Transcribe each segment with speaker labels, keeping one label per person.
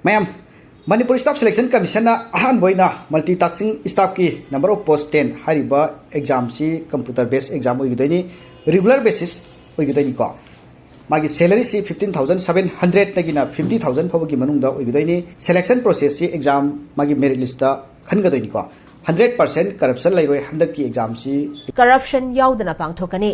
Speaker 1: ma'am Manipur Staff Selection Commission ahan boina multitasking staff ki number of post 10 hariba exam si computer based exam oigidani regular basis oigidani ko magi salary si 15,700 tagina 50,000 phawgi manungda oigidani selection process si exam magi merit list da khangadani ko 100% corruption lairoi handak ki exam si
Speaker 2: corruption yaudana pangthokani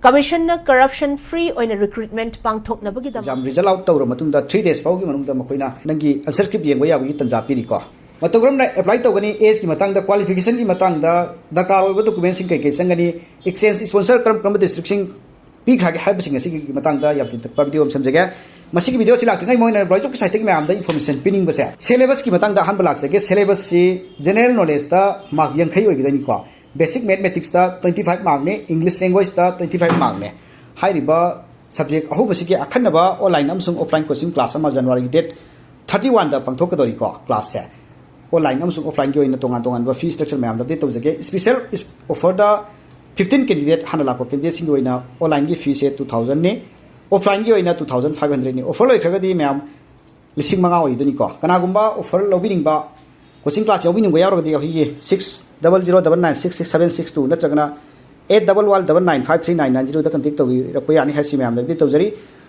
Speaker 2: Commission na corruption free oina recruitment pangthok na bagi
Speaker 1: exam result out tawra matungda 3 days pawgi manungda makoina nangi answer script yengba yabagi tanja piri ko matogram na apply tawgani age ki matangda qualification ki matangda dakar oiba document sing kai kai sangani exchange sponsor kram district sing pi khage haib sing asi ki matangda yabti takpa video am samjaga masi ki video silak tangai moina blog ki site ki ma am da information pinning basa syllabus ki matangda han balak sage syllabus si general knowledge ta mark yang khai oigidani ko Basic Mathematics ta 25 mark ne English language ta 25 mark ne hairiba subject ahu basiki akhanaba online amsung offline coaching class ama January date 31 da pangthok kadori ko class se online amsung offline ki oina tongan ba fee structure ma am da to jage special offer da 15 candidate hanala ko candidate sing oina online ki fee se 2000 ne offline ki oina 2500 ne offer loi khagadi ma'am lising manga oiduni ko kana gumba offer lobining ba coaching class yawin ngo yaro di hi 6009966762 natragana 8119539990 da contact tawi rakpayani hasi ma'am da tawjari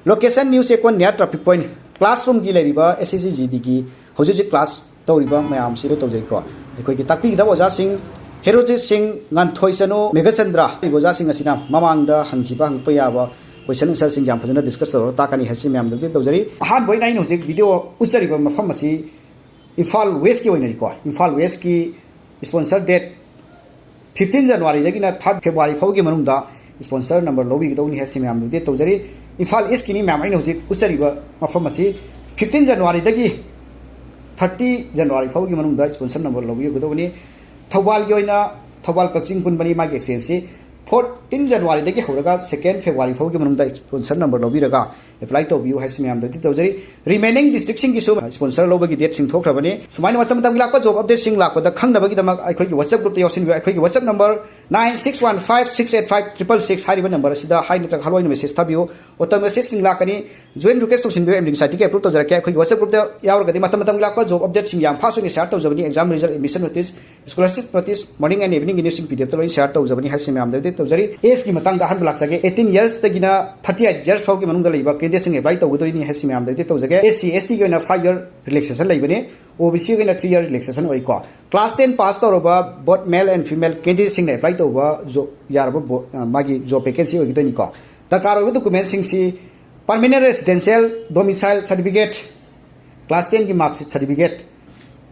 Speaker 1: location news ekon near traffic point classroom gi leriba SCGD gi hoji class tawriba ma'am siro tawjari ko ekoi ki takpi da oja sing Herojit Singh Nganthoisano Megachandra oja sing asina mamang da hangkiba hangpaya ba question answer sing jam phajana discuss tawra takani hasi ma'am da tawjari han boy nai no je video usari ba mafam asi Imphal West ki oina ko Imphal West ki sponsor date 15 January dagina 3 February phawgi manungda sponsor number lobi gidawni hasi ma'am de tawjari Imphal East ki ni ma'am aina hojik usari ba mafam asi 15 January dagi 30 January phawgi manungda sponsor number lobi gidawni Thawal ki oina Thawal Kakching Punbani ma exchange 14 January dagi horaga 2 February phawgi manungda sponsor number lobi raga apply to view hasi ma'am de tawjari remaining district sing ki so sponsor lobi date sing thokrabani sumaina matam lakpa job update sing lakpa da khangnabagi damak akhoi ki WhatsApp group ta yosin bi akhoi ki WhatsApp number 9615685685 hariba number sida hai na haloi message thabiyo otam message sing lakani join request to sindu emding site ki approve to jarake akhoi ki WhatsApp group ta yawragadi matam lakpa job update sing yam fast ni share to jabani exam result admission notice scholarship notice morning and evening in sing pdf to share to jabani hasi ma'am de tawjari age ki matang da han blak sage 18 years tagina 38 years phau ki manung da leiba candidate sing apply to godoi ni hasi ma'am de tawjage SC ST ki na 5 year relaxation laibane OBC ki na 3 year relaxation oi ko class 10 pass to roba both male and female candidate sing apply to ba jo yaraba magi job vacancy oi gidani ko dakar oi document sing si permanent residential domicile certificate class 10 ki mark certificate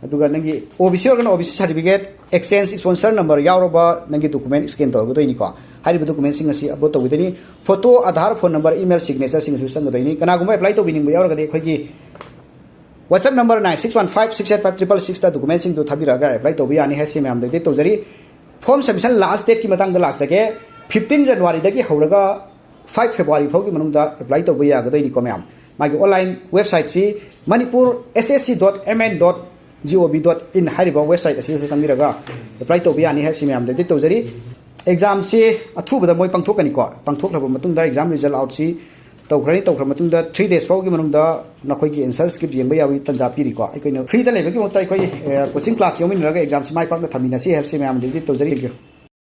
Speaker 1: aduga nangi OBC organ OBC certificate exchange sponsor number yawroba nangi document scan to godoi ni ko hariba document sing asi upload to gidani photo aadhar phone number email signature sing su sang godoi ni kana gumba apply to bining yawraga de khoi ki WhatsApp number 9615685686 ta document sing do thabiraga apply to bi ani hasi ma'am de to jari form submission last date ki matang da lak sake 15 January dagi horaga 5 February phau ki manung da apply to bi ya godoi ni ko ma'am magi online website si manipurssc.mn.gov.in hariba website asi samiraga apply to bi ani hasi ma'am de to jari exam si athuba da moi pangthokani ko pangthoklaba matung da exam result out si tawkrani tawkra matung da 3 days pau gi manung da nakhoi ki answer script yengba yawi tanja piri ko ai koina free da leba ki motai koi coaching class yomin raga exam si mai pak na thamina si hfc ma'am de to jari